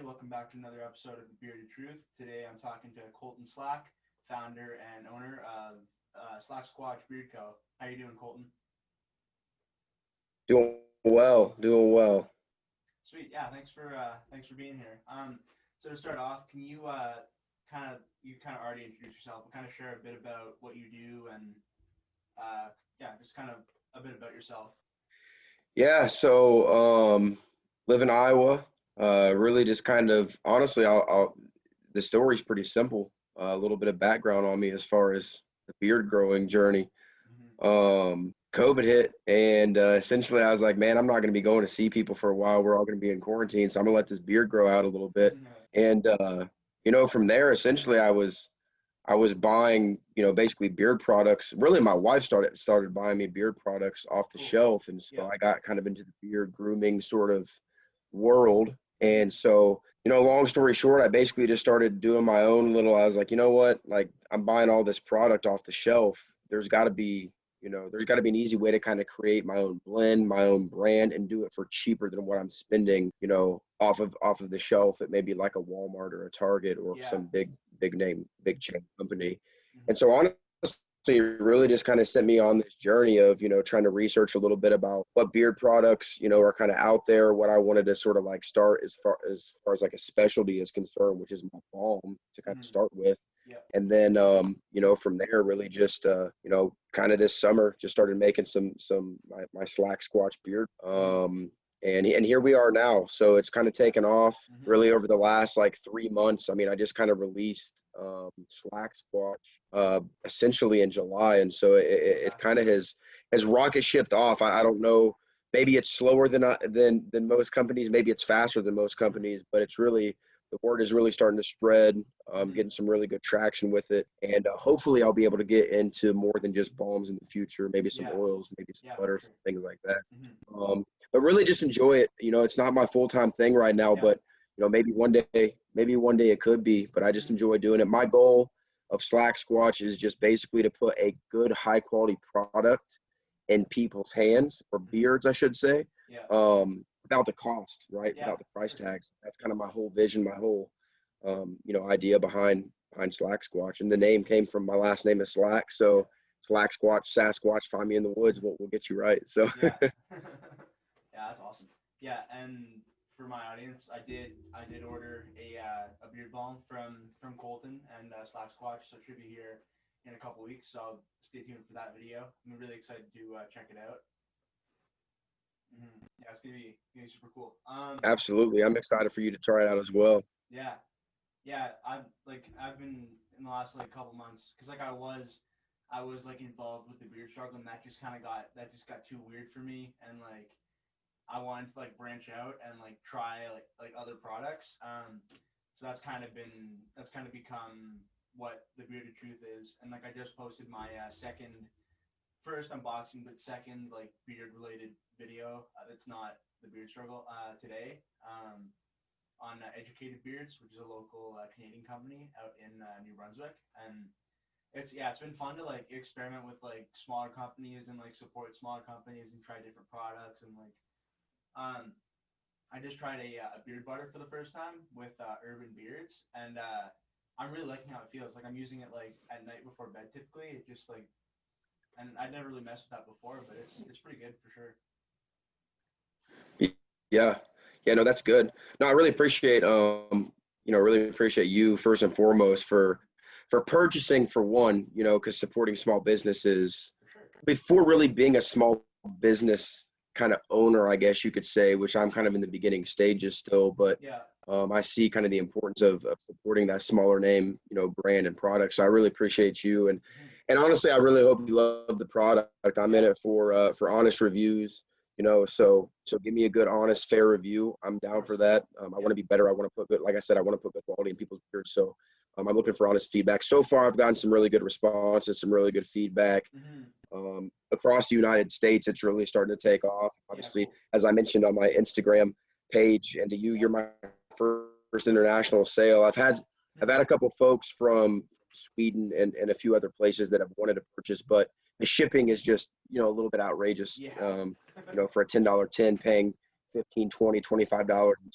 welcome back to another episode of The Bearded Truth. Today I'm talking to Colton Slack, founder and owner of SlackSquatch Beard Co. How you doing, Colton? Doing well, doing well. Sweet, yeah. Thanks for being here. So to start off, can you kind of already introduce yourself, and kind of share a bit about what you do, and just kind of a bit about yourself. Yeah, live in Iowa. Really just kind of honestly, the story's pretty simple. A little bit of background on me as far as the beard growing journey. Mm-hmm. COVID hit, and essentially I was like, man, I'm not going to be going to see people for a while. We're all going to be in quarantine, so I'm going to let this beard grow out a little bit. And from there, essentially, I was buying, basically beard products. Really, my wife started buying me beard products off the shelf, and so I got kind of into the beard grooming sort of world. And so, long story short, I basically just started doing my own little. I was like, you know what? Like, I'm buying all this product off the shelf. There's got to be an easy way to kind of create my own blend, my own brand, and do it for cheaper than what I'm spending, off of the shelf at maybe like a Walmart or a Target or some big name, big chain company. Mm-hmm. And so honestly, it really just kind of sent me on this journey of, trying to research a little bit about what beard products, are kind of out there, what I wanted to sort of like start as far as like a specialty is concerned, which is my balm to kind of start with. Yeah. And then, from there, really just, kind of this summer, just started making my SlackSquatch beard. And here we are now. So it's kind of taken off really over the last like 3 months. I mean, I just kind of released SlackSquatch essentially in July. And so it kind of has rocket shipped off. I don't know. Maybe it's slower than most companies. Maybe it's faster than most companies, but the word is really starting to spread, getting some really good traction with it. And hopefully I'll be able to get into more than just balms in the future, maybe some oils, maybe some butters, things like that. Mm-hmm. But really just enjoy it. It's not my full-time thing right now, but maybe one day it could be, but I just enjoy doing it. My goal of SlackSquatch is just basically to put a good high quality product in people's hands, or beards, I should say. Without the cost, right? Without the price tags. That's kind of my whole vision, my whole, idea behind SlackSquatch. And the name came from my last name is Slack. So SlackSquatch, Sasquatch, find me in the woods. We'll get you right. So. Yeah, that's awesome. Yeah, and for my audience, I did order a beard balm from Colton and SlackSquatch, so it should be here in a couple weeks. So stay tuned for that video. I'm really excited to check it out. Yeah, it's gonna be super cool. Absolutely, I'm excited for you to try it out as well. Yeah, I've been in the last like couple months, because like I was like involved with the beard struggle, and that just got too weird for me, and like I wanted to like branch out and like try like other products. So that's kind of become what the Bearded Truth is, and like I just posted my first unboxing, but second like beard related video that's not the beard struggle today on Educated Beards, which is a local Canadian company out in New Brunswick. And it's been fun to like experiment with like smaller companies and like support smaller companies and try different products. And like I just tried a beard butter for the first time with Urban Beards, and I'm really liking how it feels. Like I'm using it like at night before bed typically. It just like, and I'd never really messed with that before, but it's pretty good for sure. Yeah. No, that's good. No, I really appreciate, you first and foremost for purchasing, for one, because supporting small businesses before really being a small business kind of owner, I guess you could say, which I'm kind of in the beginning stages still, but I see kind of the importance of supporting that smaller name, brand and product. So I really appreciate you. And honestly, I really hope you love the product. I'm in it for honest reviews, so give me a good, honest, fair review. I'm down for that. I want to be better. I want to put good, like I said, I want to put good quality in people's beards. So I'm looking for honest feedback. So far, I've gotten some really good responses, some really good feedback. Across the United States, it's really starting to take off. Obviously, as I mentioned on my Instagram page, and to you, you're my first international sale. I've had a couple folks from Sweden and a few other places that have wanted to purchase, but the shipping is just, a little bit outrageous. For a $10 tin, paying $15, $20, $25 in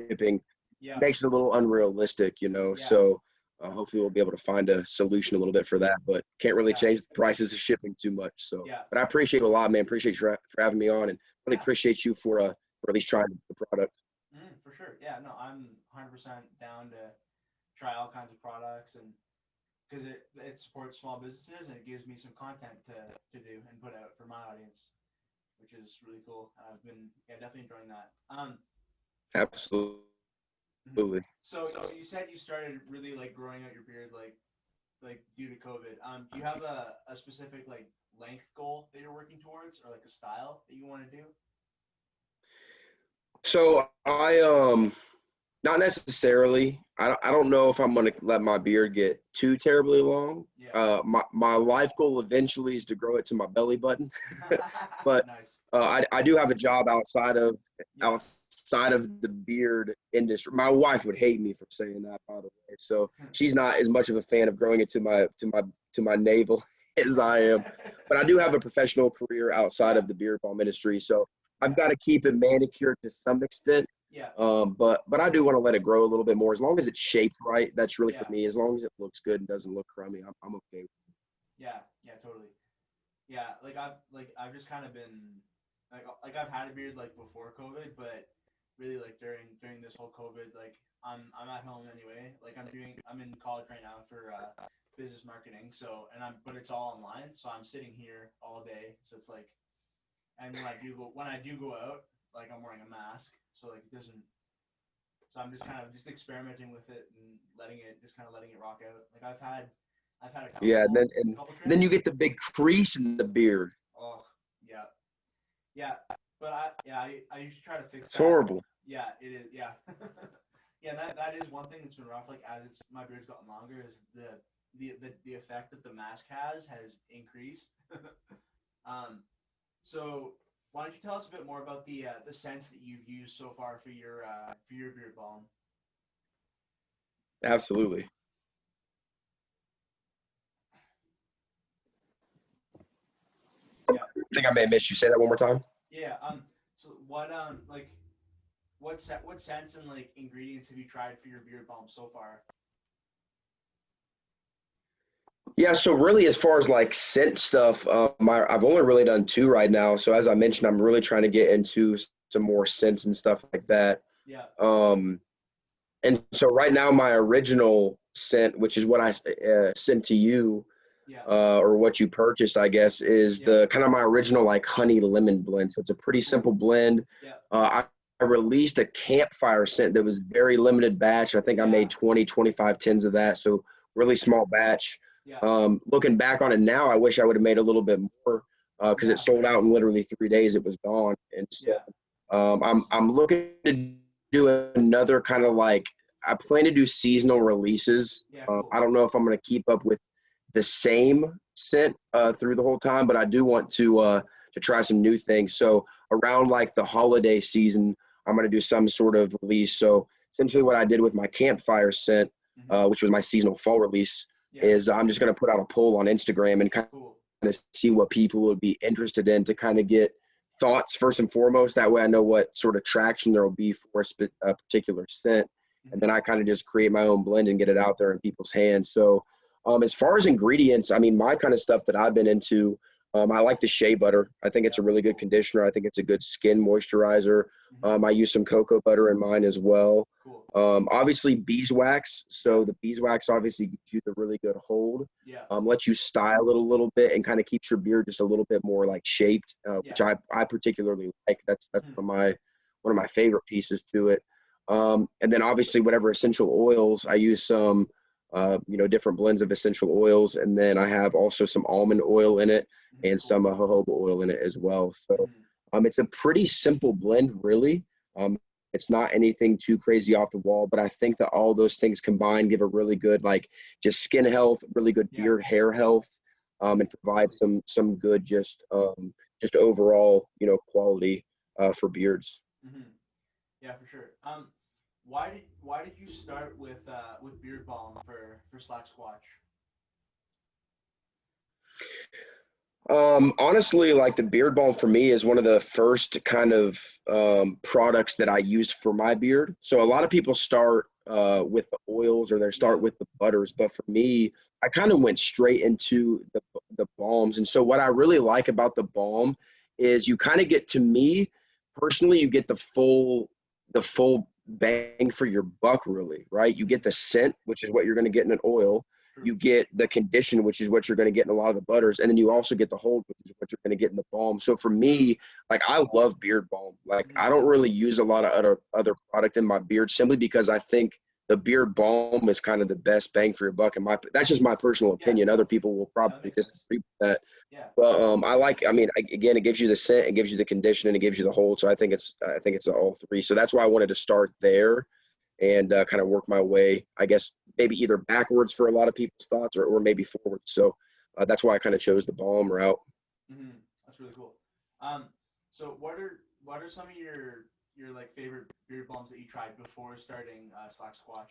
shipping. Yeah. makes it a little unrealistic, you know. Yeah. So hopefully we'll be able to find a solution a little bit for that, but can't really Yeah. change the prices of shipping too much. So, Yeah. but I appreciate you a lot, man. Appreciate you for having me on, and really Yeah. appreciate you for at least trying the product. For sure. Yeah. No, I'm 100% down to try all kinds of products, and because it supports small businesses and it gives me some content to do and put out for my audience, which is really cool. I've been definitely enjoying that. Absolutely. Mhm. So you said you started really like growing out your beard like due to COVID. Do you have a specific like length goal that you're working towards, or like a style that you want to do? So not necessarily. I don't know if I'm gonna let my beard get too terribly long. Yeah. My life goal eventually is to grow it to my belly button, but Nice. I do have a job Yeah. outside of the beard industry. My wife would hate me for saying that, by the way. So she's not as much of a fan of growing it to my navel as I am. But I do have a professional career outside Yeah. of the beard balm industry, so I've Yeah. got to keep it manicured to some extent. Yeah. But I do want to let it grow a little bit more as long as it's shaped right. That's really for Yeah. me. As long as it looks good and doesn't look crummy, I'm okay. Yeah. Yeah. Totally. Yeah. I've just kind of been like I've had a beard like before COVID, but really like during this whole COVID, like I'm at home anyway. Like I'm in college right now for business marketing. So but it's all online. So I'm sitting here all day. So it's like, and when I do go out, like I'm wearing a mask. So like it doesn't. So I'm just kind of just experimenting with it and letting it rock out. Like I've had a Yeah, couple and then you trims. get the big crease in the beard. Oh yeah, yeah. But I used to try to fix It's that. horrible. Yeah, it is. Yeah, yeah. That is one thing that's been rough. Like as my beard's gotten longer, is the effect that the mask has increased. um, so why don't you tell us a bit more about the scents that you've used so far for your beard balm? Absolutely. Yeah, I think I may have missed you. Say that one more time. yeah. So what scents and like ingredients have you tried for your beard balm so far? Yeah, so really, as far as like scent stuff, I've only really done two right now. So as I mentioned, I'm really trying to get into some more scents and stuff like that. Yeah, Um, and so right now, my original scent, which is what I sent to you, yeah, or what you purchased, I guess, is yeah, the kind of my original like honey lemon blend. So it's a pretty cool. simple blend. Yeah, I released a campfire scent that was very limited batch. I think I yeah, made 20, 25 tins of that. So really small batch. yeah, Looking back on it now, I wish I would have made a little bit more because it yeah, for sold sure. out in literally 3 days. It was gone. And so Yeah, I'm looking to do another kind of like, I plan to do seasonal releases. yeah, I cool. don't know if I'm going to keep up with the same scent through the whole time, but I do want to try some new things. So around like the holiday season, I'm going to do some sort of release. So essentially, what I did with my campfire scent, Hmm. which was my seasonal fall release, Yeah, is I'm just going to put out a poll on Instagram and kind cool. of see what people would be interested in to kind of get thoughts first and foremost. That way, I know what sort of traction there will be for a particular scent, and Hmm. then I kind of just create my own blend and get it out there in people's hands. So as far as ingredients, I mean, my kind of stuff that I've been into, I like the shea butter. I think it's Yeah, a really good cool. conditioner. I think it's a good skin moisturizer. Hmm. I use some cocoa butter in mine as well. Cool. Obviously, beeswax. Yeah, So the beeswax obviously gives you the really good hold, yeah, lets you style it a little bit and kind of keeps your beard just a little bit more like shaped, which yeah. I particularly like. That's Hmm. one of my favorite pieces to it. And then obviously whatever essential oils, I use some different blends of essential oils, and then I have also some almond oil in it Hmm. and some Cool. jojoba oil in it as well. So Hmm. it's a pretty simple blend, really. It's not anything too crazy off the wall, but I think that all those things combined give a really good like just skin health, really good Yeah, beard hair health, and provide totally. some good just overall quality for beards. Hmm. Yeah, for sure. Why did you start with beard balm for SlackSquatch? Honestly, like the beard balm for me is one of the first kind of products that I used for my beard. So a lot of people start with the oils or they Yeah. start with the butters, but for me, I kind of went straight into the balms. And so what I really like about the balm is you kind of get, to me personally, you get the full bang for your buck, really, right? You get the scent, which is what you're going to get in an oil. True. You get the condition, which is what you're going to get in a lot of the butters, and then you also get the hold, which is what you're going to get in the balm. So for me, like I love beard balm. Like I don't really use a lot of other product in my beard simply because I think the beard balm is kind of the best bang for your buck. And that's just my personal Yeah. opinion. Other people will Yeah, that probably makes sense. disagree with that. Yeah. But I mean, again, it gives you the scent, it gives you the condition, and it gives you the hold. So I think it's all three. So that's why I wanted to start there and kind of work my way, I guess, maybe either backwards for a lot of people's thoughts or maybe forward. So that's why I kind of chose the balm route. That's really cool. So what are some of your like favorite beard balms that you tried before starting SlackSquatch?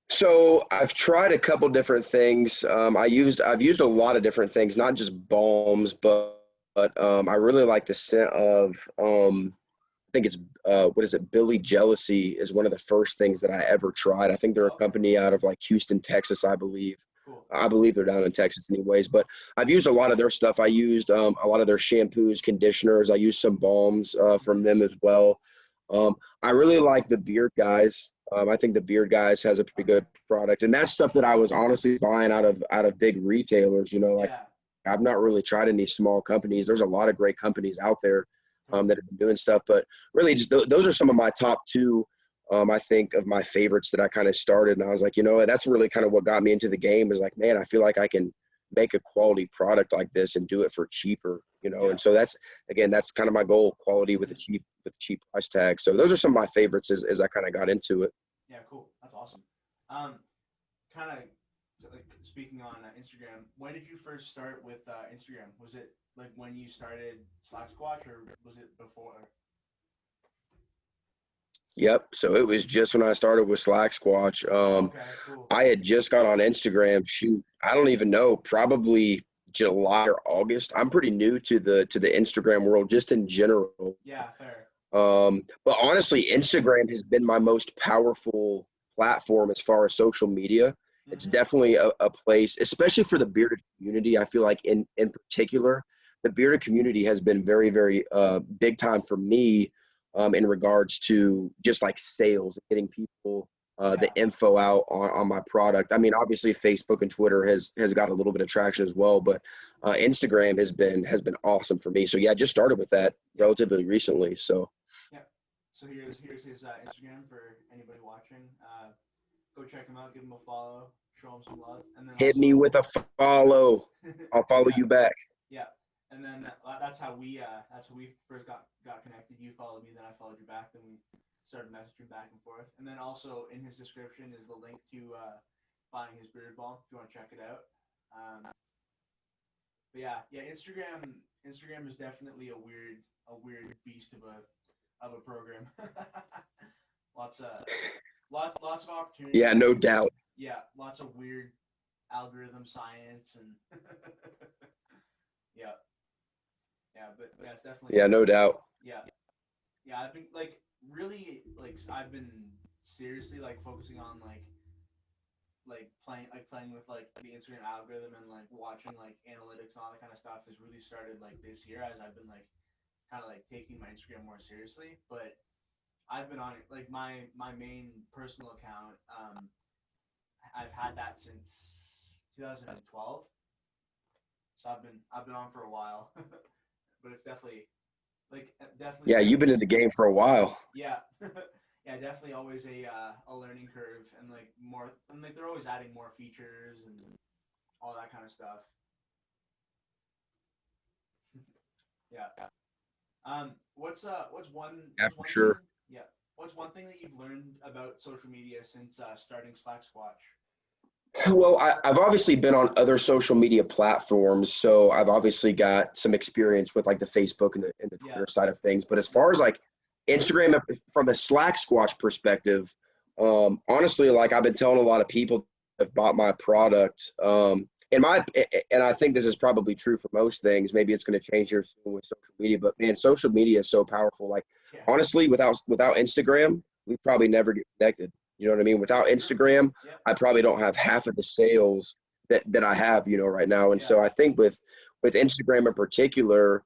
So I've tried a couple different things. I've used a lot of different things, not just balms, but I really like the scent of I think it's what is it? Billy Jealousy is one of the first things that I ever tried. I think they're a Okay. company out of like Houston, Texas, I believe. Cool. I believe they're down in Texas anyways, but I've used a lot of their stuff. I used a lot of their shampoos, conditioners. I used some balms from them as well. I really like the Beard Guys. I think the Beard Guys has a pretty Okay. good product, and that's stuff that I was honestly buying out of big retailers. Like Yeah. I've not really tried any small companies. There's a lot of great companies out there Totally. that have been doing stuff, but really just those are some of my top two. I think of my favorites that I kind of started, and I was like, that's really kind of what got me into the game. Is like, man, I feel like I can make a quality product like this and do it for cheaper. Yeah. And so that's kind of my goal: quality with a Mhm. cheap price tag. So those are some of my favorites as I kind of got into it. Yeah. Cool. That's awesome. Um, kind of like speaking on Instagram. When did you first start with Instagram? Was it like when you started SlackSquatch, or was it before? Yep. So it was just when I started with SlackSquatch. Okay. Cool. I had just got on Instagram. Shoot, I don't even know. Probably July or August. I'm pretty new to the Instagram world, just in general. Yeah. Fair. But honestly, Instagram has been my most powerful platform as far as social media. It's Mm-hmm. definitely a place, especially for the bearded community. I feel like in particular, the bearded community has been very, very big time for me in regards to just like sales, getting people the Yeah. info out on my product. I mean, obviously Facebook and Twitter has got a little bit of traction as well, but Instagram has been awesome for me. So yeah, I just started with that Yeah. relatively recently. So Yeah. So here's his Instagram for anybody watching. Go check him out, give him a follow, show him some love, and then hit me also with a follow. I'll follow yeah, you back. yeah, and then that's how we first got connected. You followed me, then I followed you back, then we started messaging back and forth, and then also in his description is the link to buying his beard balm if you want to check it out. But yeah, Instagram is definitely a weird beast of a program. lots of lots of Yeah, no opportunities. doubt. Yeah, lots of weird algorithm science and yeah, but yeah, it's definitely Yeah, no doubt. yeah, yeah. I've been like really like I've been seriously like focusing on like playing with like the Instagram algorithm and like watching like analytics and all that kind of stuff has really started like this year as I've been like kind of like taking my Instagram more seriously. But I've been on it like my main personal account. I've had that since 2012, so I've been on for a while, but it's definitely Yeah, you've been been in the game for a while. yeah yeah definitely always a learning curve and like more and like they're always adding more features and all that kind of stuff. Yeah. Yeah, What's for one thing? sure. Yeah. What's one thing that you've learned about social media since starting SlackSquatch? Well, I've obviously been on other social media platforms, so I've obviously got some experience with like the Facebook and the Yeah. Twitter side of things. But as far as like Instagram, from a Slack Squatch perspective, honestly, like I've been telling a lot of people that have bought my product, and I think this is probably true for most things. Maybe it's going to change here soon with social media, but man, social media is so powerful. Like Yeah. honestly, without Instagram, we probably never get connected. You know what I mean? Without Instagram, Yeah. I probably don't have half of the sales that I have, right now. And so I think with Instagram in particular,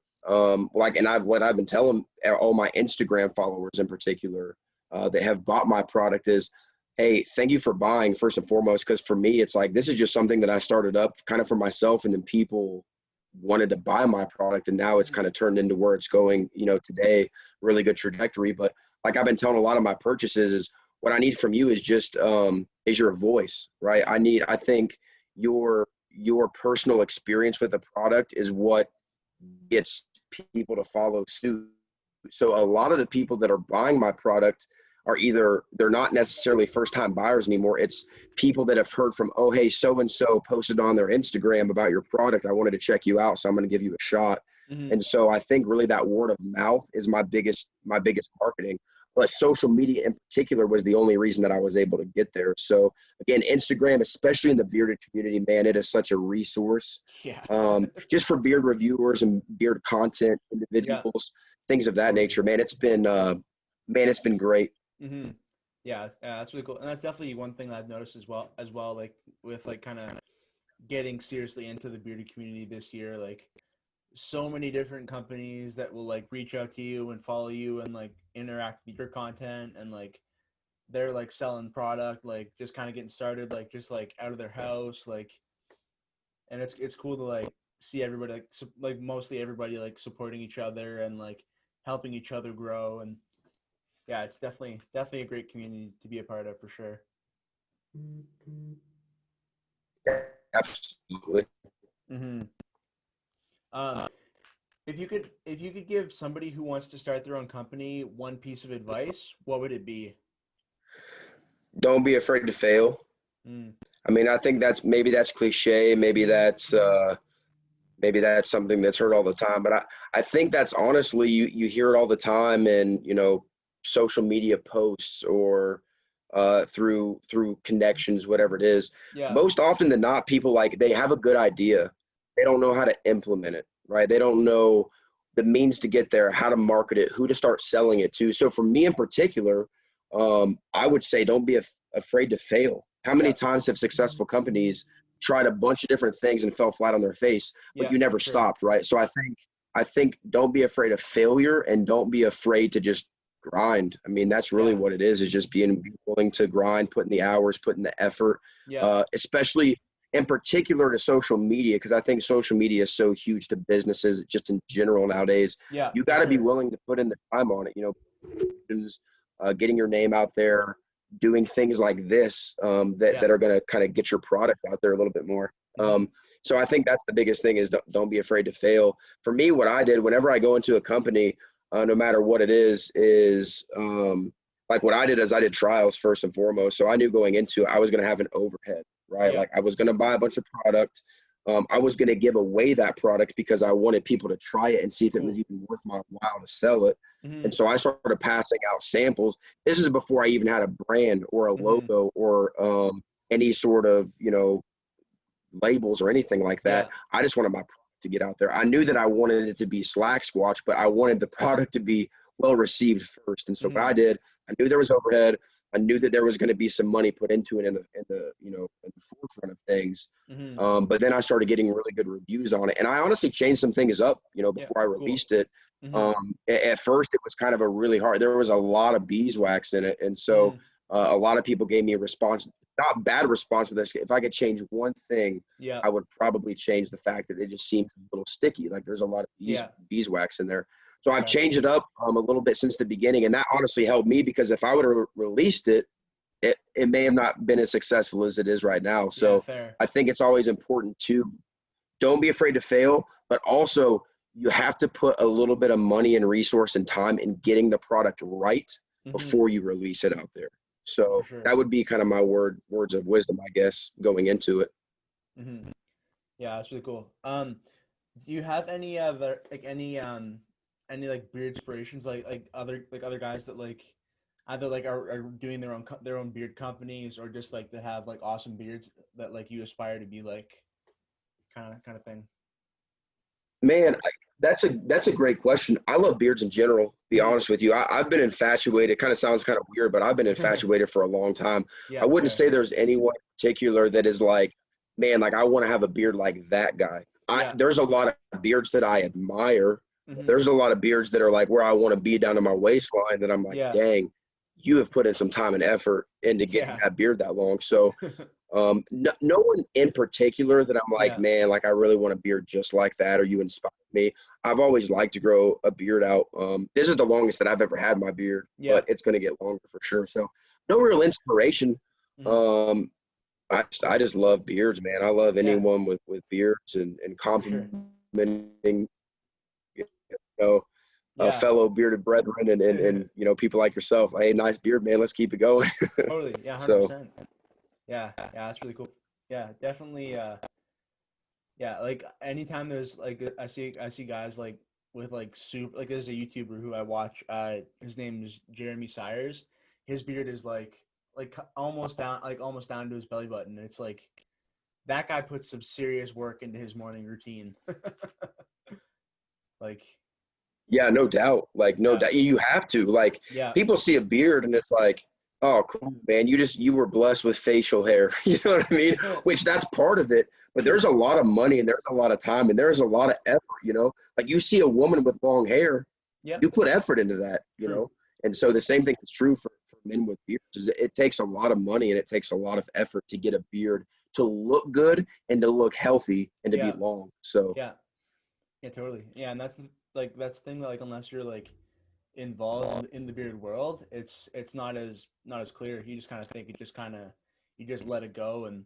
like, and what I've been telling all my Instagram followers in particular, that have bought my product is, hey, thank you for buying first and foremost. Because for me, it's like, this is just something that I started up kind of for myself, and then people wanted to buy my product, and now it's kind of turned into where it's going, today. Really good trajectory. But like I've been telling a lot of my purchases is, what I need from you is just is your voice, right? I think your personal experience with the product is what gets people to follow suit. So a lot of the people that are buying my product are either, they're not necessarily first time buyers anymore. It's people that have heard from, oh, hey, so-and-so posted on their Instagram about your product. I wanted to check you out, so I'm going to give you a shot. Mm-hmm. And so I think really that word of mouth is my biggest marketing. But social media in particular was the only reason that I was able to get there. So again, Instagram, especially in the bearded community, man, it is such a resource. Yeah. Just for beard reviewers and beard content individuals, things of that nature, man. It's been great. Mm-hmm. Yeah, that's really cool, and that's definitely one thing I've noticed as well. Like with like kind of getting seriously into the bearded community this year, like so many different companies that will like reach out to you and follow you and like interact with your content, and like they're like selling product, like just kind of getting started, like just like out of their house, like, and it's cool to like see everybody like mostly everybody like supporting each other and like helping each other grow. And yeah, it's definitely a great community to be a part of for sure. Absolutely. Mm-hmm. Um, if you could give somebody who wants to start their own company one piece of advice, what would it be? Don't be afraid to fail. Mm. I mean, I think that's cliche. Maybe that's something that's heard all the time, but I think that's honestly, you hear it all the time in, social media posts or through connections, whatever it is. Yeah. Most often than not, people, like, they have a good idea. They don't know how to implement it, right? They don't know the means to get there, how to market it, who to start selling it to. So for me in particular, I would say don't be afraid to fail. How many times have successful companies tried a bunch of different things and fell flat on their face, but Yeah, you never for sure. stopped, right? So I think don't be afraid of failure, and don't be afraid to just grind. I mean, that's really Yeah. what it is just being willing to grind, putting the hours, putting the effort, Yeah. especially in particular to social media, because I think social media is so huge to businesses just in general nowadays. Yeah, You for got to be sure. willing to put in the time on it, getting your name out there, doing things like this, that Yeah. are going to kind of get your product out there a little bit more. Mm-hmm. So I think that's the biggest thing is don't be afraid to fail. For me, what I did whenever I go into a company, no matter what it is like what I did is I did trials first and foremost. So I knew going into it, I was going to have an overhead, right? Yeah. Like I was going to buy a bunch of product. I was going to give away that product because I wanted people to try it and see if it was Cool. even worth my while to sell it. Mm-hmm. And so I started passing out samples. This is before I even had a brand or a Mm-hmm. logo or any sort of, labels or anything like that. Yeah. I just wanted my product to get out there. I knew that I wanted it to be SlackSquatch, but I wanted the product to be well received first. And so what Mm-hmm. I did, I knew there was overhead. I knew that there was going to be some money put into it in the forefront of things. Mm-hmm. But then I started getting really good reviews on it, and I honestly changed some things up, Yeah. before I Cool. released it. Mm-hmm. At first, it was kind of a really hard. There was a lot of beeswax in it, and so Mm-hmm. a lot of people gave me a response, not bad response with this. If I could change one thing, Yeah. I would probably change the fact that it just seems a little sticky. Like there's a lot of Yeah. beeswax in there. So I've Okay. changed it up a little bit since the beginning, and that honestly helped me because if I would have released it, it may have not been as successful as it is right now. Yeah. So Fair. I think it's always important to don't be afraid to fail, but also you have to put a little bit of money and resource and time in getting the product right Mm-hmm. before you release it out there. For So sure. that would be kind of my words of wisdom, I guess, going into it. Mm-hmm. Yeah, that's really cool. Do you have any other like any like beard inspirations like other guys that like either like are doing their own beard companies or just like that have like awesome beards that like you aspire to be like? kind of thing? Man, that's a great question. I love beards in general, to be honest with you. I've been infatuated. Kind of sounds kind of weird, but I've been infatuated for a long time. Yeah, I wouldn't fair. say there's anyone in particular that is like, man, like I want to have a beard like that guy. Yeah. There's a lot of beards that I admire. Mhm. There's a lot of beards that are like where I want to be down to my waistline that I'm like, Yeah. dang, you have put in some time and effort into getting Yeah. that beard that long. So no one in particular that I'm like, Yeah. man, like I really want a beard just like that, or you inspired me. I've always liked to grow a beard out. This is the longest that I've ever had my beard, Yeah. but it's going to get longer for sure. So no real inspiration. Mhm. I just love beards, man. I love Yeah. anyone with beards and For sure. complimenting, you know, Yeah. fellow bearded brethren and you know, people like yourself. Hey, nice beard, man. Let's keep it going. Totally. Yeah, So 100%. Yeah. Yeah, that's really cool. Yeah, definitely. Yeah, like anytime there's like I see guys like with like super like there's a YouTuber who I watch. His name is Jeremy Sires. His beard is like almost down to his belly button. It's like that guy puts some serious work into his morning routine. Like, yeah, no doubt. Like, no yeah, doubt. You have to. Like, yeah, people see a beard and it's like, oh, cool, man. You were blessed with facial hair. You know what I mean? Which that's part of it. But there's a lot of money and there's a lot of time and there's a lot of effort, you know? Like, you see a woman with long hair, yeah, you put effort into that, you true. know? And so the same thing is true for men with beards. Is it takes a lot of money and it takes a lot of effort to get a beard to look good and to look healthy and to be Yeah, long. So, yeah, yeah, totally. Yeah, and that's the thing that like unless you're like involved in the bearded world, it's not as clear. You just kind of think it just kind of you just let it go and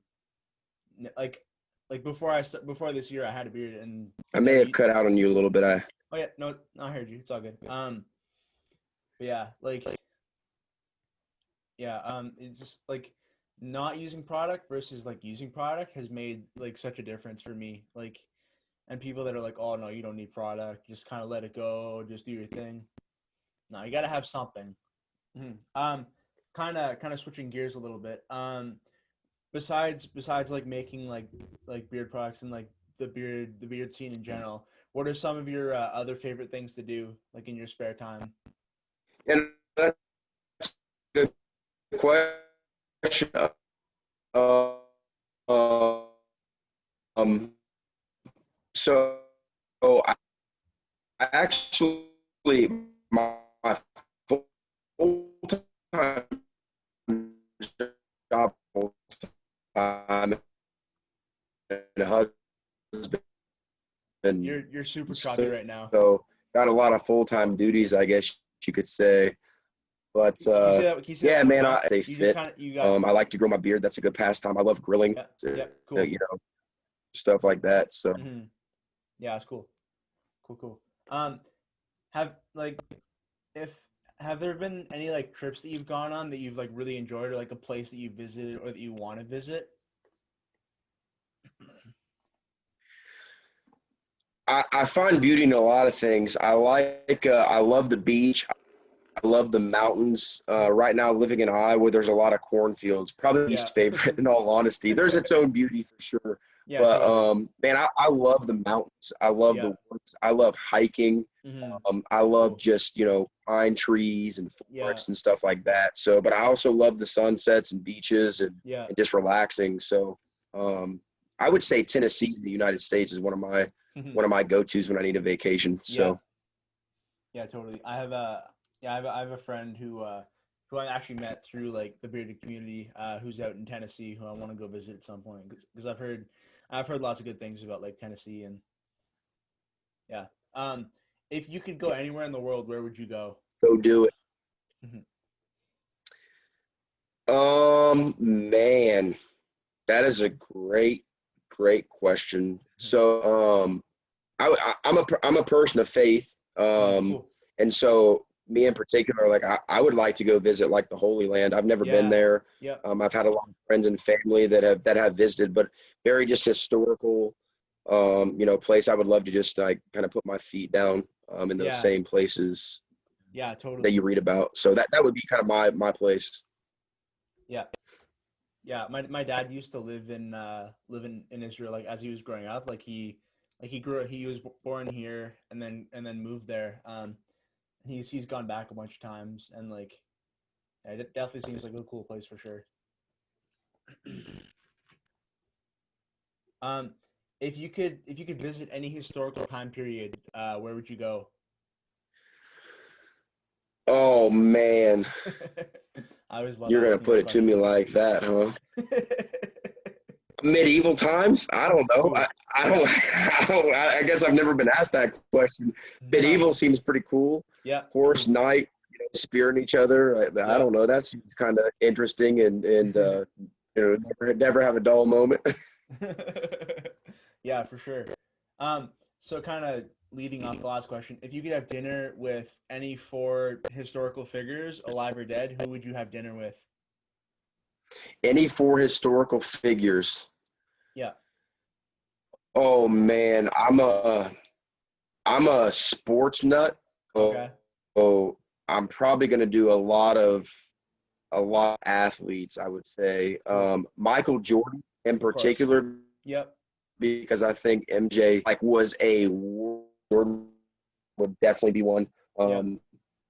like before this year I had a beard and I may never. have cut out on you a little bit. Oh yeah, no, I heard you. It's all good. But yeah, like yeah, it's just like not using product versus like using product has made like such a difference for me. Like, and people that are like, oh no, you don't need product, just kind of let it go, just do your thing. No, you gotta have something. Kind of switching gears a little bit. Besides like making like beard products and like the beard scene in general, what are some of your other favorite things to do like in your spare time? And that's a good question. Uh, um, so I actually, my full-time job, full-time, and husband, You're super choppy right now. so got a lot of full-time duties, I guess you could say. But Can you say that yeah, one more man, time? I stay You just fit. kind of you got I like to grow my beard. That's a good pastime. I love grilling, yeah, yeah, cool. you know, stuff like that. So Yeah, that's cool. Cool. Have like if have there been any like trips that you've gone on that you've like really enjoyed or like a place that you visited or that you want to visit? I find beauty in a lot of things. I love the beach. I love the mountains. Right now, living in Iowa, there's a lot of cornfields. Probably Yeah. least favorite, in all honesty. There's its own beauty for sure. Yeah, But totally. man, I love the mountains. I love Yeah. the woods. I love hiking. I love Cool. just pine trees and Yeah. forests and stuff like that. So, but I also love the sunsets and beaches Yeah. and just relaxing. So, I would say Tennessee in the United States is one of my go-tos when I need a vacation. Yeah. So, Yeah, totally. I have a friend who I actually met through like the bearded community who's out in Tennessee who I want to go visit at some point because I've heard lots of good things about like Tennessee and yeah. If you could go anywhere in the world, where would you go? go do it. Man, that is a great question. So, I'm a person of faith. Cool. And so me in particular, like I would like to go visit like the Holy Land. I've never been Yeah. there. Yep. I've had a lot of friends and family that have visited, but very just historical, place. I would love to just like kind of put my feet down in those Yeah. same places Yeah, that totally. you read about. So that would be kind of my place. Yeah. Yeah, my dad used to live in Israel, like as he was growing up. He was born here and then moved there. He's gone back a bunch of times, and like it definitely seems like a cool place for sure. Um, if you could visit any historical time period, where would you go? Oh man, I always love you're gonna asking put this it to me question. like that, huh? Medieval times? I don't know. Cool. I don't. I guess I've never been asked that question. Medieval seems pretty cool. Yeah. Horse, True. knight, spearing each other. I Yeah. don't know. That seems kind of interesting and never have a dull moment. Yeah, for sure. So kind of leading off the last question, if you could have dinner with any four historical figures, alive or dead, who would you have dinner with? Any four historical figures? Yeah. Oh man, I'm a sports nut. Okay. Oh, oh I'm probably gonna do a lot of athletes, I would say. Cool. Michael Jordan in Of course. particular, Yep. because I think MJ was a Jordan would definitely be one. Yep.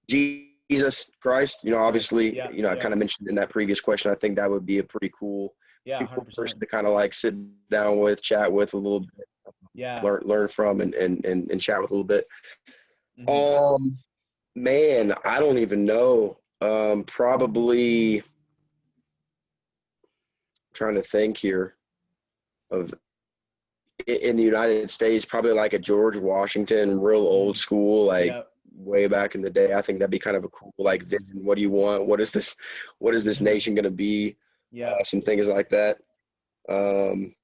Jesus Christ, Nice. obviously, Yep. I kind Yep. of mentioned in that previous question. I think that would be a Yeah. pretty cool 100%. person to kind of like sit down with, chat with a little bit, Yeah. learn from, and chat with a little bit. Hmm. Um, Man, I don't even know. Probably trying to think here of in the United States, probably like a George Washington, real old school, like Yep. way back in the day. I think that'd be kind of a cool like vision. What do you want? What is this nation going to be? Yep. Some things like that. Um,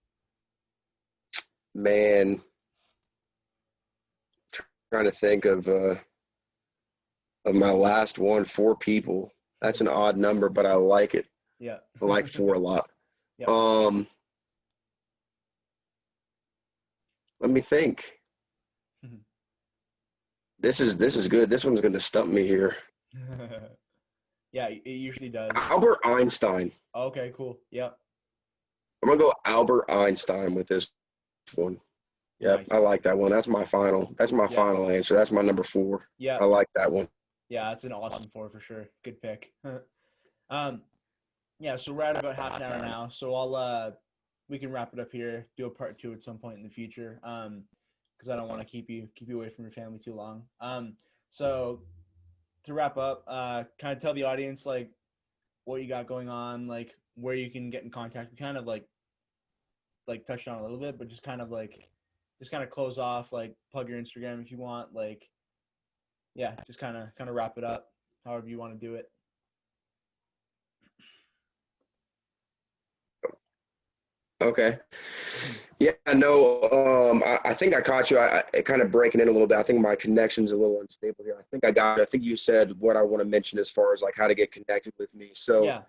Man, trying to think of my last one, four people. That's an odd number, but I like it. Yeah. I like four a lot. Yep. Um, Let me think. This is good. This one's going to stump me here. Yeah, it usually does. Albert Einstein. Okay, cool. Yep. I'm going to go Albert Einstein with this one. Yep, Nice. I like that one. That's my final. That's my Yeah. final answer. That's my number 4. Yeah. I like that one. Yeah, that's an awesome 4 for sure. Good pick. Yeah, so we're at about half an hour now. So we can wrap it up here, do a part 2 at some point in the future. Because I don't want to keep you away from your family too long. So to wrap up, kind of tell the audience like what you got going on, like where you can get in contact. We kind of like touched on a little bit, but just kind of close off, like plug your Instagram if you want, like yeah, just kind of wrap it up however you want to do it. Okay. Yeah, no, I think I caught you. I kind of breaking in a little bit. I think my connection's a little unstable here. I think I got it. I think you said what I want to mention as far as like how to get connected with me. So, Yeah.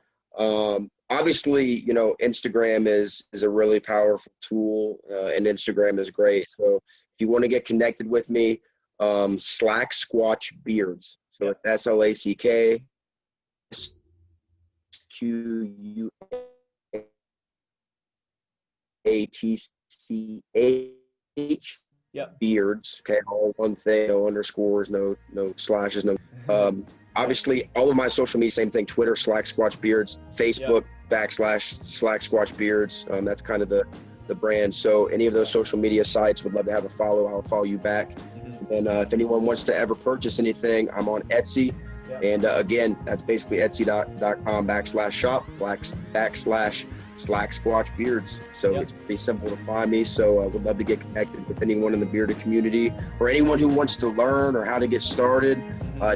Obviously, Instagram is a really powerful tool, and Instagram is great. So if you want to get connected with me, SlackSquatch Beards. So Yep. it's SlackSquatch Yep. Beards. Okay, all one thing, no underscores, no slashes, no. Obviously, all of my social media, same thing. Twitter, SlackSquatch Beards. Facebook, /SlackSquatch Beards. That's kind of the brand. So any of those social media sites, would love to have a follow. I'll follow you back. Mm-hmm. And if anyone wants to ever purchase anything, I'm on Etsy. Yep. And again, that's basically etsy.com /shop /SlackSquatch Beards. So Yep. it's pretty simple to find me. So I would love to get connected with anyone in the bearded community or anyone who wants to learn or how to get started.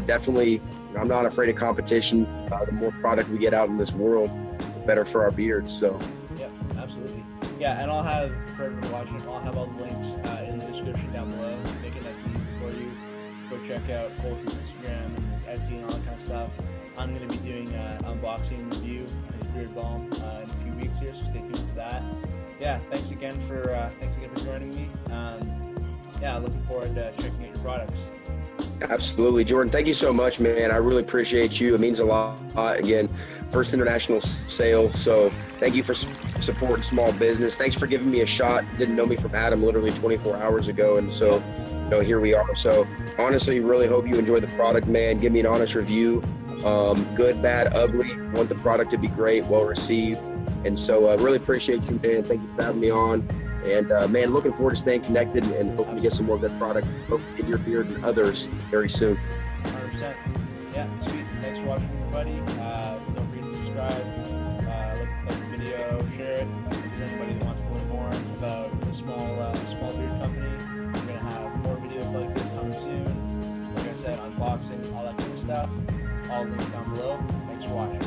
Definitely, I'm not afraid of competition. The more product we get out in this world, the better for our beards. So. Yep, absolutely. Yeah, and I'll have, for everyone watching, I'll have all the links in the description down below, make it nice and easy for you. Go check out Colt's Instagram and Etsy and all that kind of stuff. I'm going to be doing an unboxing review of his beard balm in a few weeks here, so stay tuned for that. Yeah, thanks again for joining me. Yeah, looking forward to checking out your products. Absolutely, Jordan. Thank you so much, man. I really appreciate you. It means a lot. Again, first international sale. So thank you for supporting small business. Thanks for giving me a shot. Didn't know me from Adam literally 24 hours ago. And so, here we are. So honestly, really hope you enjoy the product, man. Give me an honest review. Good, bad, ugly. Want the product to be great, well received. And so really appreciate you, man. Thank you for having me on. And man, looking forward to staying connected and hoping to get some more good products in your beard and others very soon. 100%. Yeah, sweet. Thanks for watching, everybody. Don't forget to subscribe, like the video, share it. If there's anybody that wants to learn more about a small beard company, we're gonna have more videos like this coming soon. Like I said, unboxing, all that kind of stuff. All links down below. Thanks for watching.